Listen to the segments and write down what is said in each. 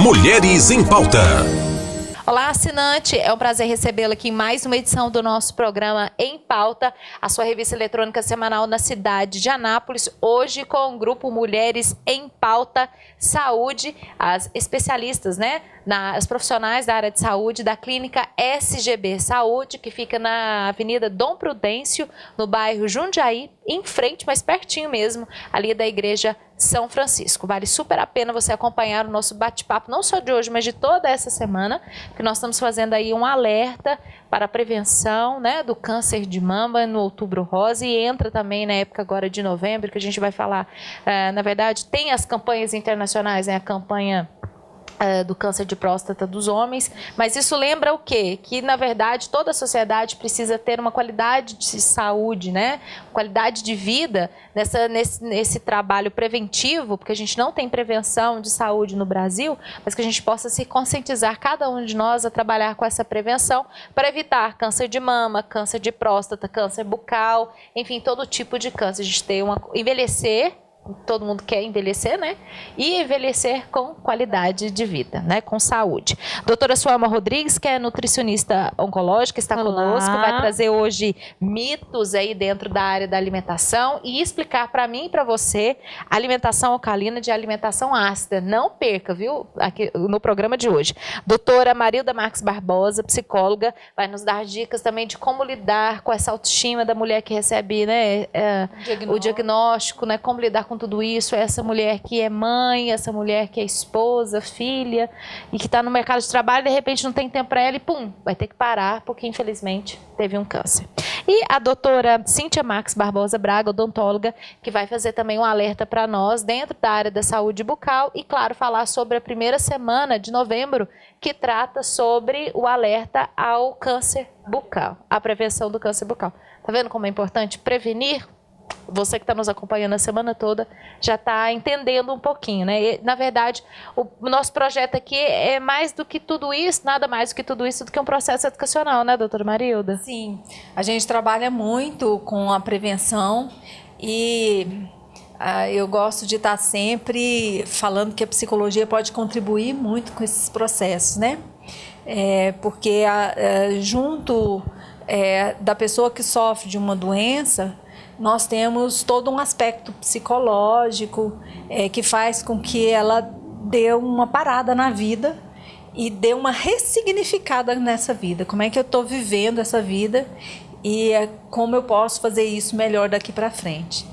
Mulheres em Pauta. Olá, assinante. É um prazer recebê-lo aqui em mais uma edição do nosso programa Em Pauta, a sua revista eletrônica semanal na cidade de Anápolis. Hoje com o grupo Mulheres em Pauta Saúde, as especialistas, né? As profissionais da área de saúde da clínica SGB Saúde, que fica na Avenida Dom Prudêncio, no bairro Jundiaí, em frente, mas pertinho mesmo, ali da Igreja São Francisco. Vale super a pena você acompanhar o nosso bate-papo, não só de hoje, mas de toda essa semana, que nós estamos fazendo aí um alerta para a prevenção, né, do câncer de mama no Outubro Rosa, e entra também na época agora de novembro, que a gente vai falar, na verdade, tem as campanhas internacionais, né, a campanha do câncer de próstata dos homens, mas isso lembra o quê? Que, na verdade, toda a sociedade precisa ter uma qualidade de saúde, né? Qualidade de vida nesse trabalho preventivo, porque a gente não tem prevenção de saúde no Brasil, mas que a gente possa se conscientizar, cada um de nós, a trabalhar com essa prevenção para evitar câncer de mama, câncer de próstata, câncer bucal, enfim, todo tipo de câncer. A gente tem envelhecer. Todo mundo quer envelhecer, né? E envelhecer com qualidade de vida, né? Com saúde. Doutora Suelma Rodrigues, que é nutricionista oncológica, está conosco, vai trazer hoje mitos aí dentro da área da alimentação e explicar para mim e para você alimentação alcalina de alimentação ácida. Não perca, viu? Aqui no programa de hoje. Doutora Marilda Marques Barbosa, psicóloga, vai nos dar dicas também de como lidar com essa autoestima da mulher que recebe, né, o diagnóstico, né? Como lidar com tudo isso, essa mulher que é mãe, essa mulher que é esposa, filha, e que está no mercado de trabalho, de repente não tem tempo para ela e pum, vai ter que parar, porque infelizmente teve um câncer. E a doutora Cíntia Marques Barbosa Braga, odontóloga, que vai fazer também um alerta para nós dentro da área da saúde bucal e, claro, falar sobre a primeira semana de novembro, que trata sobre o alerta ao câncer bucal, a prevenção do câncer bucal. Tá vendo como é importante prevenir? Você que está nos acompanhando a semana toda já está entendendo um pouquinho, né? E, na verdade, o nosso projeto aqui é mais do que tudo isso, nada mais do que tudo isso, do que um processo educacional, né, doutora Marilda? Sim, a gente trabalha muito com a prevenção e eu gosto de estar sempre falando que a psicologia pode contribuir muito com esses processos, né? Porque junto da pessoa que sofre de uma doença, nós temos todo um aspecto psicológico que faz com que ela dê uma parada na vida e dê uma ressignificada nessa vida. Como é que eu estou vivendo essa vida e como eu posso fazer isso melhor daqui para frente.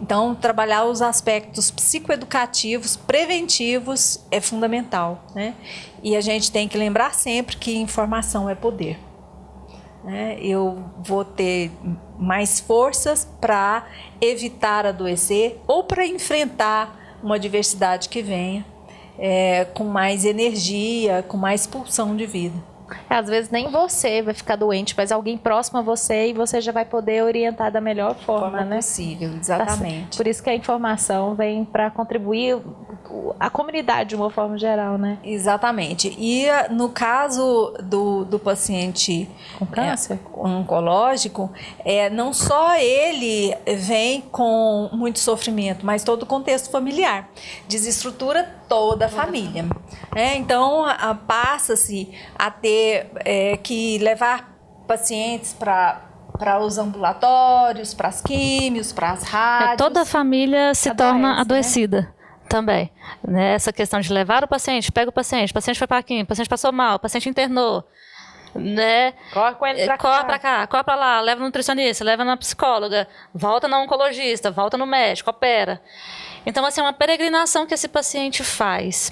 Então, trabalhar os aspectos psicoeducativos, preventivos, é fundamental, né? E a gente tem que lembrar sempre que informação é poder. Eu vou ter mais forças para evitar adoecer ou para enfrentar uma adversidade que venha com mais energia, com mais pulsão de vida. Às vezes nem você vai ficar doente, mas alguém próximo a você e você já vai poder orientar da melhor forma, né? Possível, exatamente. Por isso que a informação vem para contribuir a comunidade de uma forma geral, né? Exatamente. E no caso do paciente com câncer oncológico, não só ele vem com muito sofrimento, mas todo o contexto familiar. Desestrutura toda a família. Então, passa-se a ter que levar pacientes para os ambulatórios, para as químios, para as rádios. Toda a família se torna adoecida. Né? Também, né? Essa questão de levar o paciente, pega o paciente foi para aqui, o paciente passou mal, o paciente internou, né? Corre com ele para cá, corre para lá, leva no nutricionista, leva na psicóloga, volta no oncologista, volta no médico, opera. Então, assim, é uma peregrinação que esse paciente faz.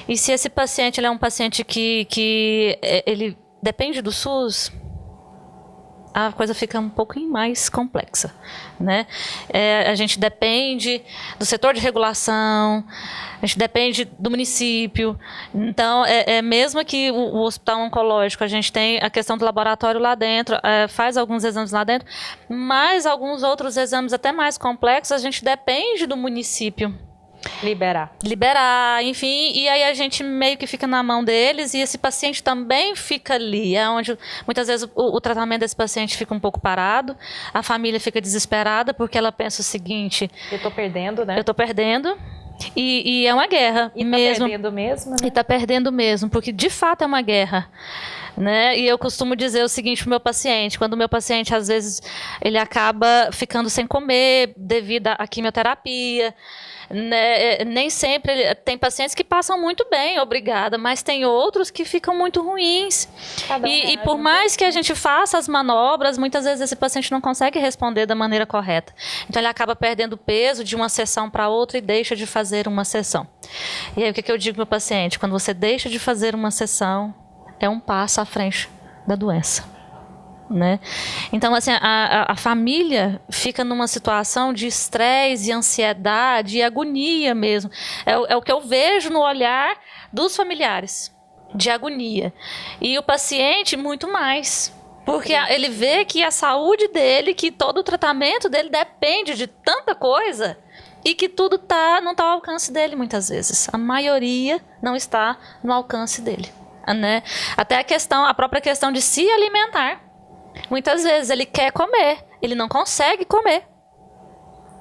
E se esse paciente ele é um paciente que ele depende do SUS, a coisa fica um pouquinho mais complexa, né? A gente depende do setor de regulação, a gente depende do município. Então, mesmo que o hospital oncológico, a gente tem a questão do laboratório lá dentro, faz alguns exames lá dentro, mas alguns outros exames até mais complexos, a gente depende do município liberar, enfim, e aí a gente meio que fica na mão deles e esse paciente também fica ali, onde muitas vezes o tratamento desse paciente fica um pouco parado, a família fica desesperada porque ela pensa o seguinte: eu estou perdendo, né? Eu estou perdendo, E é uma guerra E mesmo. tá perdendo mesmo, né? E tá perdendo mesmo, porque de fato é uma guerra. Né? E eu costumo dizer o seguinte pro meu paciente, quando o meu paciente, às vezes, ele acaba ficando sem comer devido à quimioterapia, né? Nem sempre, tem pacientes que passam muito bem, obrigada, mas tem outros que ficam muito ruins. E por mais que a gente faça as manobras, muitas vezes esse paciente não consegue responder da maneira correta. Então ele acaba perdendo peso de uma sessão para outra e deixa de fazer uma sessão. E aí o que eu digo pro meu paciente? Quando você deixa de fazer uma sessão, é um passo à frente da doença, né? Então, assim, a família fica numa situação de estresse e ansiedade e agonia mesmo. É o que eu vejo no olhar dos familiares, de agonia. E o paciente, muito mais. Porque ele vê que a saúde dele, que todo o tratamento dele depende de tanta coisa e que tudo não está ao alcance dele muitas vezes. A maioria não está no alcance dele. Né? Até a própria questão de se alimentar. Muitas vezes ele quer comer, ele não consegue comer.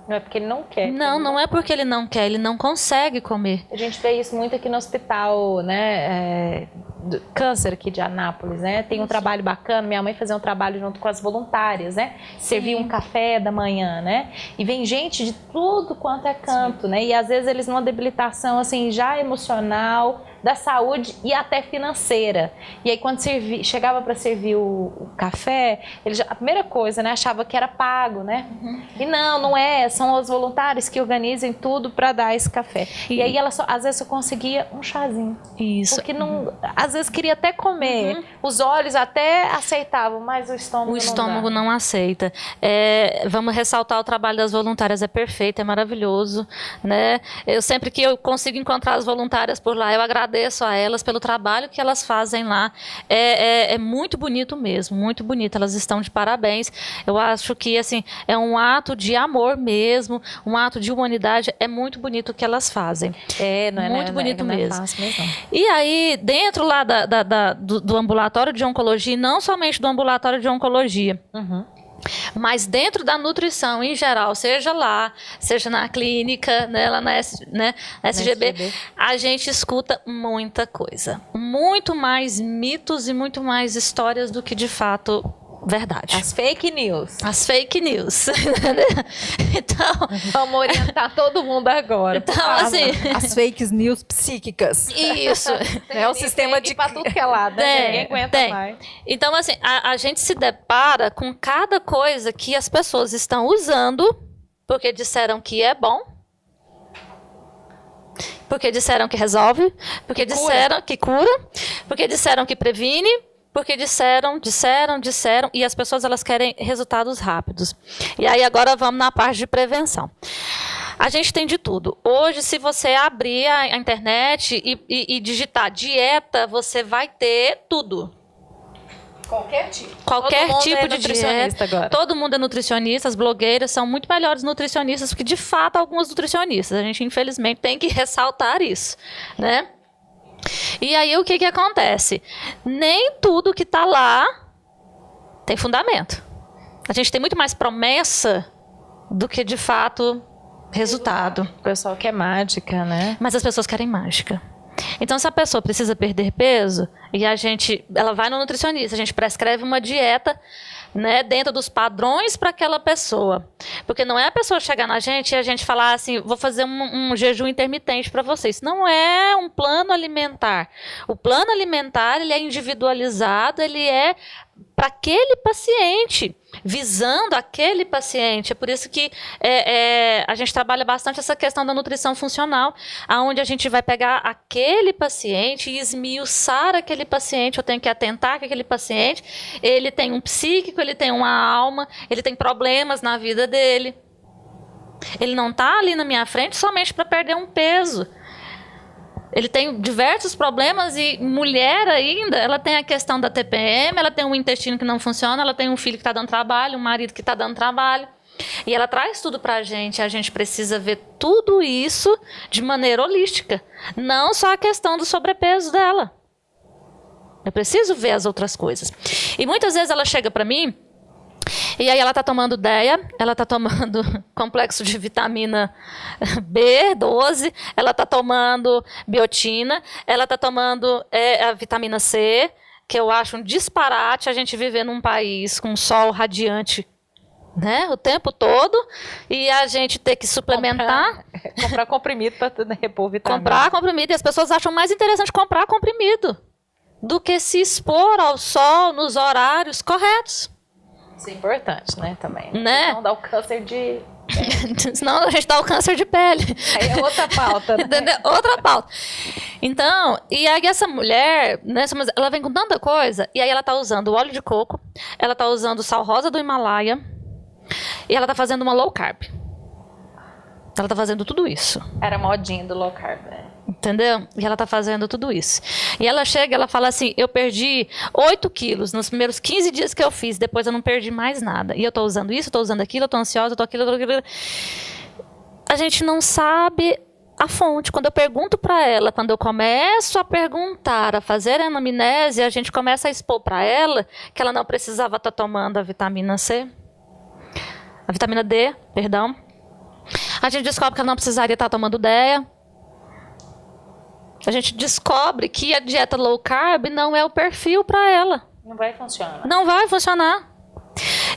Não é porque ele não quer. Não é porque ele não quer, ele não consegue comer. A gente vê isso muito aqui no hospital, né? Câncer aqui de Anápolis, né? Tem um trabalho bacana, minha mãe fazia um trabalho junto com as voluntárias, né? Servia um café da manhã, né? E vem gente de tudo quanto é canto, né? E às vezes eles numa debilitação, assim, já emocional, da saúde e até financeira. E aí quando chegava para servir o café, a primeira coisa, né, achava que era pago, né? E não é, são os voluntários que organizam tudo para dar esse café. E aí ela às vezes só conseguia um chazinho. Isso. Porque às vezes queria até comer. Os olhos até aceitavam, mas o estômago não aceita. Vamos ressaltar o trabalho das voluntárias, é perfeito, é maravilhoso, né? Eu sempre que eu consigo encontrar as voluntárias por lá, eu agradeço a elas pelo trabalho que elas fazem lá. É muito bonito mesmo, muito bonito. Elas estão de parabéns. Eu acho que assim, é um ato de amor mesmo, um ato de humanidade. É muito bonito o que elas fazem. Muito bonito mesmo. É fácil mesmo. E aí, dentro lá do ambulatório de oncologia, e não somente do ambulatório de oncologia, mas dentro da nutrição em geral, seja na clínica, né, lá na SGB, a gente escuta muita coisa. Muito mais mitos e muito mais histórias do que de fato verdade. As fake news. Então, vamos orientar todo mundo agora. Então, assim, as fake news psíquicas. Isso. É o sistema de para tudo que é lado, ninguém aguenta mais. Então, assim, a gente se depara com cada coisa que as pessoas estão usando porque disseram que é bom, porque disseram que resolve, porque disseram que cura, porque disseram que previne, porque disseram, e as pessoas elas querem resultados rápidos. E aí agora vamos na parte de prevenção. A gente tem de tudo. Hoje, se você abrir a internet e digitar dieta, você vai ter tudo. Qualquer tipo. Qualquer tipo de nutricionista dieta. agora. Todo mundo é nutricionista, as blogueiras são muito melhores nutricionistas que, de fato, algumas nutricionistas. A gente, infelizmente, tem que ressaltar isso, né? E aí, o que acontece? Nem tudo que está lá tem fundamento. A gente tem muito mais promessa do que, de fato, resultado. O pessoal quer mágica, né? Mas as pessoas querem mágica. Então, se a pessoa precisa perder peso e ela vai no nutricionista, a gente prescreve uma dieta, né, dentro dos padrões para aquela pessoa. Porque não é a pessoa chegar na gente e a gente falar assim, vou fazer um jejum intermitente para vocês. Não é um plano alimentar. O plano alimentar, ele é individualizado, ele é para aquele paciente, visando aquele paciente. É por isso que a gente trabalha bastante essa questão da nutrição funcional, onde a gente vai pegar aquele paciente e esmiuçar aquele paciente. Eu tenho que atentar que aquele paciente, ele tem um psíquico, ele tem uma alma, ele tem problemas na vida dele. Ele não está ali na minha frente somente para perder um peso. Ele tem diversos problemas e mulher ainda, ela tem a questão da TPM, ela tem um intestino que não funciona, ela tem um filho que está dando trabalho, um marido que está dando trabalho. E ela traz tudo para a gente precisa ver tudo isso de maneira holística. Não só a questão do sobrepeso dela. Eu preciso ver as outras coisas. E muitas vezes ela chega para mim E aí ela tá tomando DEA, ela tá tomando complexo de vitamina B12, ela tá tomando biotina, ela tá tomando a vitamina C, que eu acho um disparate a gente viver num país com sol radiante, né, o tempo todo, e a gente ter que suplementar. Comprar comprimido para repor vitamina. Comprar comprimido, e as pessoas acham mais interessante comprar comprimido do que se expor ao sol nos horários corretos. Isso é importante, né, também. Né? Não dá o câncer de... Senão a gente dá o câncer de pele. Aí é outra pauta, né? Entendeu? Outra pauta. Então, e aí essa mulher, né, ela vem com tanta coisa, e aí ela tá usando óleo de coco, ela tá usando sal rosa do Himalaia, e ela tá fazendo uma low carb. Ela tá fazendo tudo isso. Era modinha do low carb, né? Entendeu? E ela tá fazendo tudo isso. E ela chega, ela fala assim, eu perdi 8 quilos nos primeiros 15 dias que eu fiz, depois eu não perdi mais nada. E eu tô usando isso, eu tô usando aquilo, eu tô ansiosa, eu tô aquilo, eu tô aquilo. A gente não sabe a fonte. Quando eu pergunto para ela, quando eu começo a perguntar, a fazer a anamnese, a gente começa a expor para ela que ela não precisava estar tomando a vitamina C, a vitamina D, perdão. A gente descobre que ela não precisaria estar tomando DEA. A gente descobre que a dieta low carb não é o perfil para ela. Não vai funcionar. Não vai funcionar.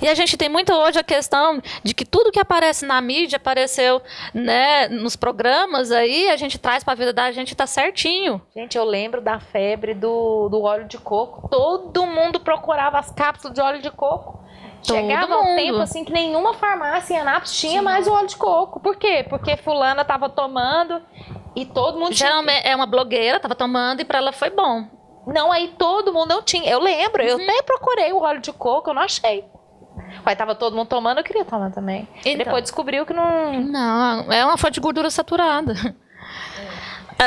E a gente tem muito hoje a questão de que tudo que aparece na mídia, apareceu, né, nos programas aí, a gente traz para a vida da gente, tá certinho. Gente, eu lembro da febre do óleo de coco. Todo mundo procurava as cápsulas de óleo de coco. Chegava um tempo assim que nenhuma farmácia em Anápolis tinha mais o óleo de coco. Por quê? Porque fulana estava tomando e todo mundo geralmente é uma blogueira, estava tomando e para ela foi bom. Não, aí todo mundo não tinha. Eu lembro, eu até procurei o óleo de coco, eu não achei. Aí tava todo mundo tomando, eu queria tomar também. Então, depois descobriu que não... Não, é uma fonte de gordura saturada.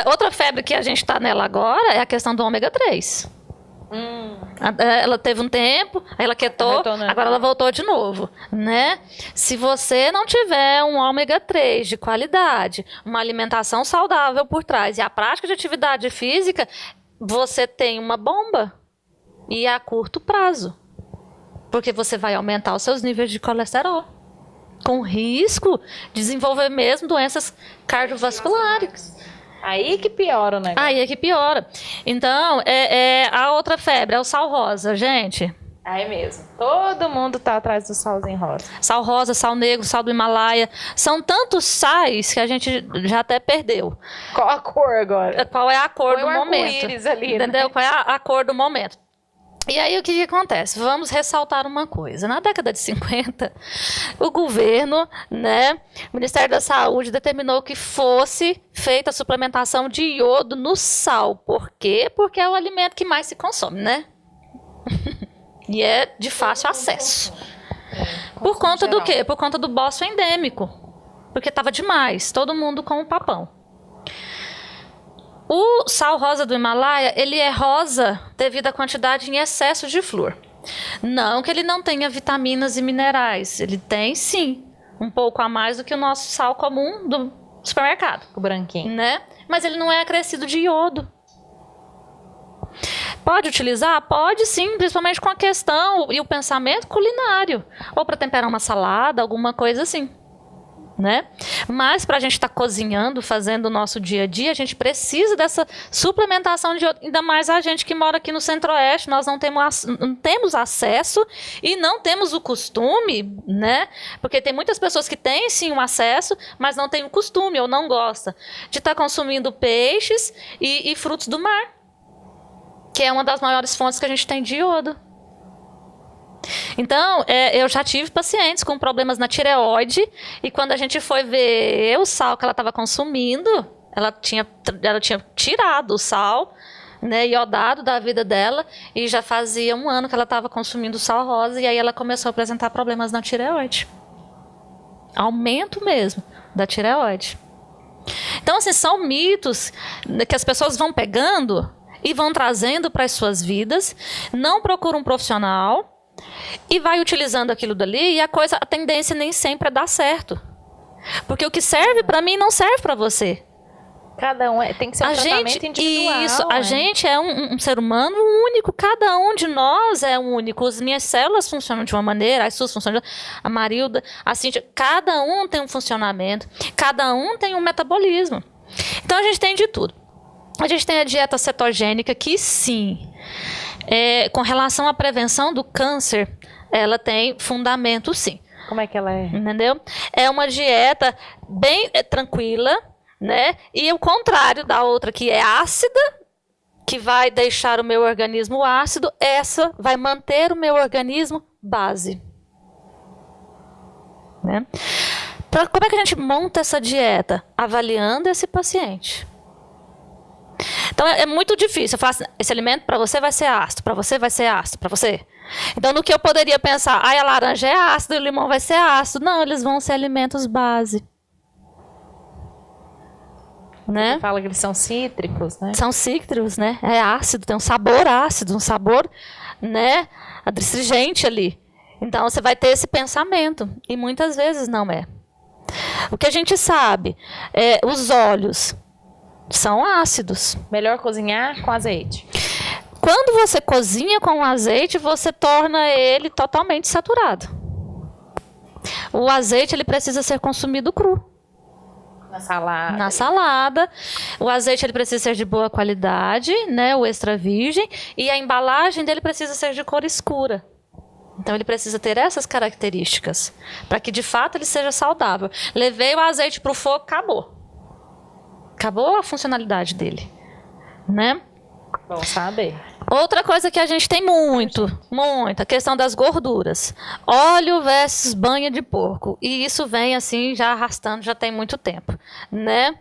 Outra febre que a gente tá nela agora é a questão do ômega 3. Ela teve um tempo, aí ela quietou, agora ela voltou de novo, né? Se você não tiver um ômega 3 de qualidade, uma alimentação saudável por trás e a prática de atividade física, você tem uma bomba e a curto prazo, porque você vai aumentar os seus níveis de colesterol, com risco de desenvolver mesmo doenças cardiovasculares. Aí que piora o negócio. Aí é que piora. Então, a outra febre é o sal rosa, gente. É mesmo. Todo mundo tá atrás do salzinho rosa. Sal rosa, sal negro, sal do Himalaia. São tantos sais que a gente já até perdeu. Qual a cor agora? Qual é a cor do momento? Arco-íris ali, entendeu? Né? Qual é a cor do momento? E aí, o que acontece? Vamos ressaltar uma coisa. Na década de 50, o governo, né, o Ministério da Saúde determinou que fosse feita a suplementação de iodo no sal. Por quê? Porque é o alimento que mais se consome, né? E é de fácil acesso. Por conta do quê? Por conta do bócio endêmico. Porque estava demais, todo mundo com o papão. O sal rosa do Himalaia, ele é rosa devido à quantidade em excesso de flúor. Não que ele não tenha vitaminas e minerais. Ele tem, sim, um pouco a mais do que o nosso sal comum do supermercado. O branquinho. Né? Mas ele não é acrescido de iodo. Pode utilizar? Pode sim, principalmente com a questão e o pensamento culinário. Ou para temperar uma salada, alguma coisa assim. Né? Mas para a gente estar cozinhando, fazendo o nosso dia a dia, a gente precisa dessa suplementação de iodo. Ainda mais a gente que mora aqui no Centro-Oeste, nós não temos acesso e não temos o costume, né? Porque tem muitas pessoas que têm sim o acesso, mas não têm o costume ou não gostam de estar consumindo peixes e frutos do mar, que é uma das maiores fontes que a gente tem de iodo. Então, eu já tive pacientes com problemas na tireoide e quando a gente foi ver o sal que ela estava consumindo, ela tinha tirado o sal, né, iodado da vida dela e já fazia 1 ano que ela estava consumindo sal rosa e aí ela começou a apresentar problemas na tireoide. Aumento mesmo da tireoide. Então, assim, são mitos que as pessoas vão pegando e vão trazendo para as suas vidas, não procuram um profissional e vai utilizando aquilo dali e a tendência nem sempre é dar certo. Porque o que serve para mim não serve para você. Cada um tem que ser um tratamento individual. Isso, a gente é um ser humano único, cada um de nós é único. As minhas células funcionam de uma maneira, as suas funcionam de outra, a Marilda, a Cíntia, cada um tem um funcionamento, cada um tem um metabolismo. Então a gente tem de tudo. A gente tem a dieta cetogênica, que sim, com relação à prevenção do câncer, ela tem fundamento sim. Como é que ela é? Entendeu? É uma dieta bem tranquila, né? E o contrário da outra, que é ácida, que vai deixar o meu organismo ácido, essa vai manter o meu organismo base. Né? Como é que a gente monta essa dieta? Avaliando esse paciente. Então é muito difícil. Eu falo assim, esse alimento para você vai ser ácido, para você vai ser ácido, para você. Então no que eu poderia pensar, a laranja é ácida e o limão vai ser ácido. Não, eles vão ser alimentos base. Né? Você fala que eles são cítricos, né? São cítricos, né? É ácido, tem um sabor ácido, um sabor, né, adstringente ali. Então você vai ter esse pensamento e muitas vezes não é. O que a gente sabe os óleos são ácidos. Melhor cozinhar com azeite. Quando você cozinha com azeite, você torna ele totalmente saturado. O azeite ele precisa ser consumido cru. Na salada. O azeite ele precisa ser de boa qualidade, né, o extra virgem, e a embalagem dele precisa ser de cor escura. Então ele precisa ter essas características para que de fato ele seja saudável. Levei o azeite para o fogo, acabou. Acabou a funcionalidade dele, né? Bom saber. Outra coisa que a gente tem muito, a questão das gorduras. Óleo versus banha de porco. E isso vem assim, já arrastando, já tem muito tempo, né?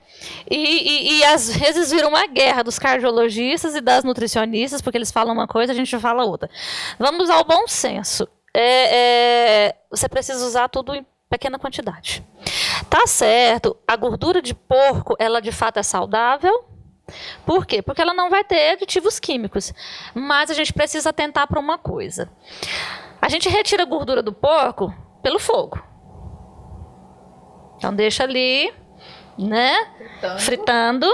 E às vezes vira uma guerra dos cardiologistas e das nutricionistas, porque eles falam uma coisa, a gente fala outra. Vamos ao bom senso. Você precisa usar tudo em pequena quantidade. Tá certo, a gordura de porco, ela de fato é saudável. Por quê? Porque ela não vai ter aditivos químicos. Mas a gente precisa atentar para uma coisa. A gente retira a gordura do porco pelo fogo. Então deixa ali, né? Fritando,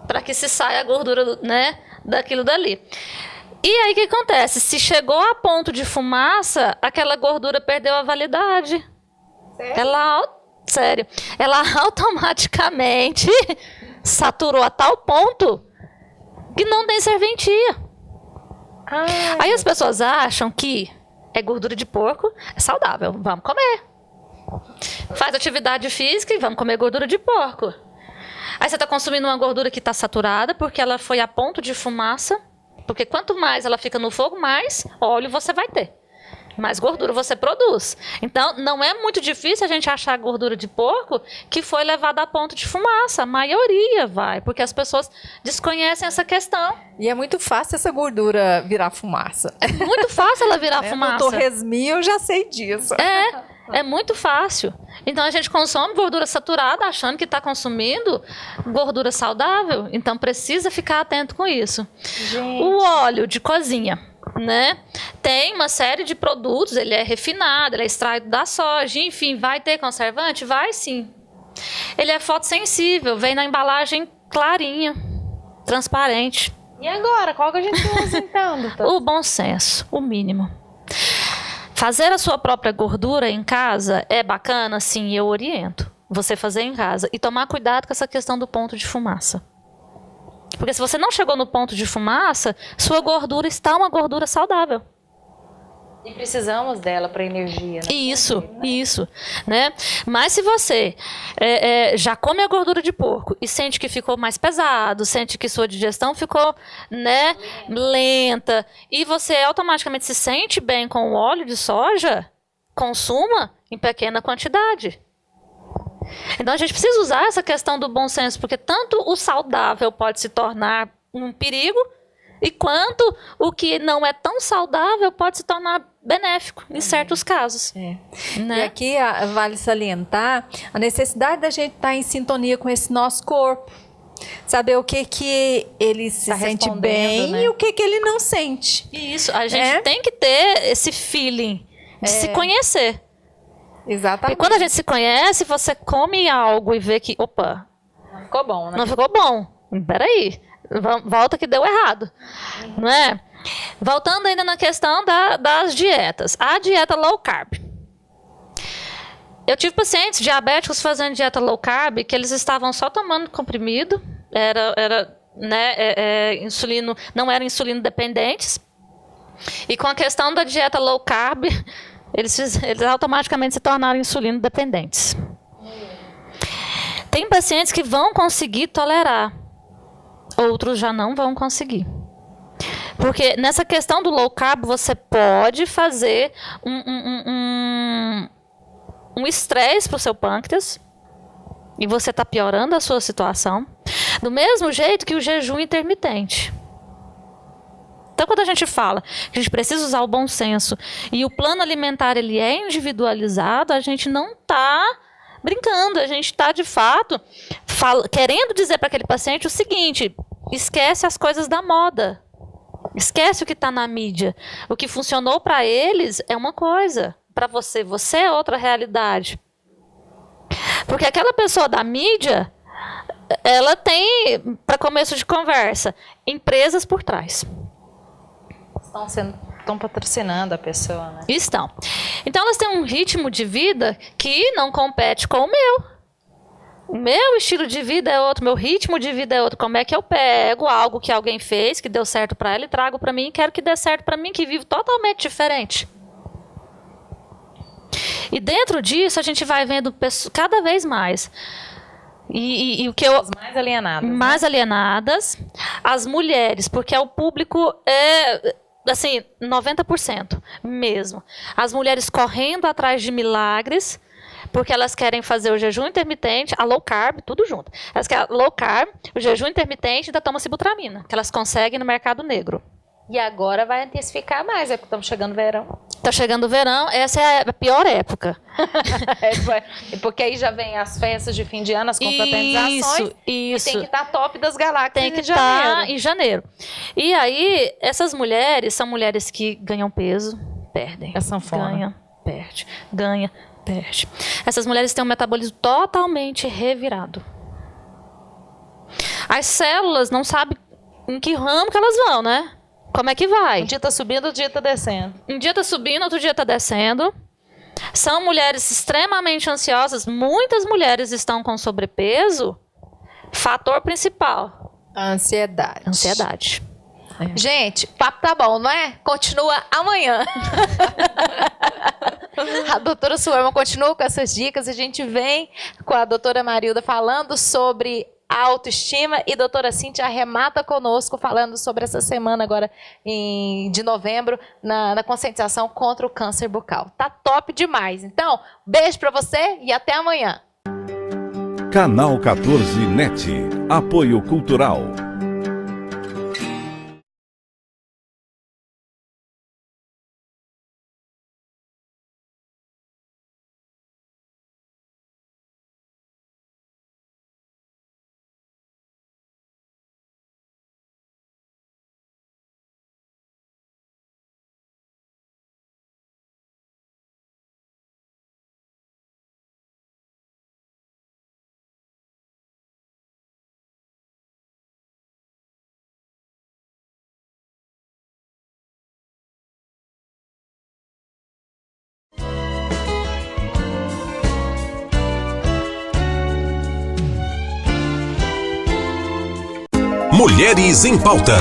para que se saia a gordura, né, daquilo dali. E aí o que acontece? Se chegou a ponto de fumaça, aquela gordura perdeu a validade. Sério? Ela automaticamente saturou a tal ponto que não tem serventia. Aí as pessoas acham que é gordura de porco, é saudável, vamos comer. Faz atividade física e vamos comer gordura de porco. Aí você está consumindo uma gordura que está saturada porque ela foi a ponto de fumaça, porque quanto mais ela fica no fogo, mais óleo você vai ter. Mais gordura você produz. Então, não é muito difícil a gente achar gordura de porco que foi levada a ponto de fumaça. A maioria vai, porque as pessoas desconhecem essa questão. E é muito fácil essa gordura virar fumaça. Muito fácil ela virar fumaça. No torresminho eu já sei disso. É muito fácil. Então, a gente consome gordura saturada achando que está consumindo gordura saudável. Então, precisa ficar atento com isso. Gente. O óleo de cozinha, né? Tem uma série de produtos, ele é refinado, ele é extraído da soja, enfim, vai ter conservante? Vai sim. Ele é fotossensível, vem na embalagem clarinha, transparente. E agora, qual que a gente usa então, doutor? O bom senso, o mínimo. Fazer a sua própria gordura em casa é bacana? Sim, eu oriento. Você fazer em casa e tomar cuidado com essa questão do ponto de fumaça. Porque se você não chegou no ponto de fumaça, sua gordura está uma gordura saudável. E precisamos dela para energia, né? Isso, né? Mas se você já come a gordura de porco e sente que ficou mais pesado, sente que sua digestão ficou, né, lenta, e você automaticamente se sente bem com o óleo de soja, consuma em pequena quantidade. Então a gente precisa usar essa questão do bom senso, porque tanto o saudável pode se tornar um perigo, e quanto o que não é tão saudável pode se tornar benéfico em certos casos. Né? E aqui vale salientar a necessidade da gente estar em sintonia com esse nosso corpo. Saber o que ele se sente bem, né? E o que ele não sente. Isso, a gente tem que ter esse feeling de se conhecer. Exatamente. Porque quando a gente se conhece, você come algo e vê que, opa, Ficou bom, né? Não ficou bom. Peraí, volta que deu errado, não é? Voltando ainda na questão das dietas. A dieta low carb. Eu tive pacientes diabéticos fazendo dieta low carb que eles estavam só tomando comprimido, insulino, não eram insulino dependentes. E com a questão da dieta low carb, eles automaticamente se tornaram insulino dependentes. Tem pacientes que vão conseguir tolerar, outros já não vão conseguir. Porque nessa questão do low carb, você pode fazer um estresse para o seu pâncreas e você está piorando a sua situação, do mesmo jeito que o jejum intermitente. Então, quando a gente fala que a gente precisa usar o bom senso e o plano alimentar ele é individualizado, a gente não está brincando, a gente está, de fato, querendo dizer para aquele paciente o seguinte: esquece as coisas da moda, esquece o que está na mídia. O que funcionou para eles é uma coisa, para você é outra realidade. Porque aquela pessoa da mídia, ela tem, para começo de conversa, empresas por trás. Estão patrocinando a pessoa, né? Estão. Então elas têm um ritmo de vida que não compete com o meu. O meu estilo de vida é outro, meu ritmo de vida é outro. Como é que eu pego algo que alguém fez, que deu certo para ela, e trago para mim e quero que dê certo para mim, que vivo totalmente diferente. E dentro disso a gente vai vendo cada vez mais. E o que eu... As mais alienadas. Mais alienadas. As mulheres, porque é o público... assim, 90% mesmo. As mulheres correndo atrás de milagres, porque elas querem fazer o jejum intermitente, a low carb, tudo junto. Elas querem low carb, o jejum intermitente e ainda tomam sibutramina, que elas conseguem no mercado negro. E agora vai intensificar mais, é porque estamos chegando no verão. Está chegando o verão, essa é a pior época. Porque aí já vem as festas de fim de ano, as confraternizações. Isso. E tem que estar top das galáxias. Tem que estar em janeiro. E aí, essas mulheres são mulheres que ganham peso, perdem. É sanfona. Ganha, perde. Ganha, perde. Essas mulheres têm um metabolismo totalmente revirado. As células não sabem em que ramo que elas vão, né? Como é que vai? Um dia está subindo, outro dia está descendo. Um dia está subindo, outro dia está descendo. São mulheres extremamente ansiosas. Muitas mulheres estão com sobrepeso. Fator principal: Ansiedade. ansiedade. Gente, o papo tá bom, não é? Continua amanhã. A doutora Suelma continua com essas dicas. A gente vem com a doutora Marilda falando sobre a autoestima, e doutora Cíntia arremata conosco falando sobre essa semana agora de novembro na conscientização contra o câncer bucal. Tá top demais. Então, beijo pra você e até amanhã. Canal 14 NET. Apoio Cultural. Mulheres em Pauta.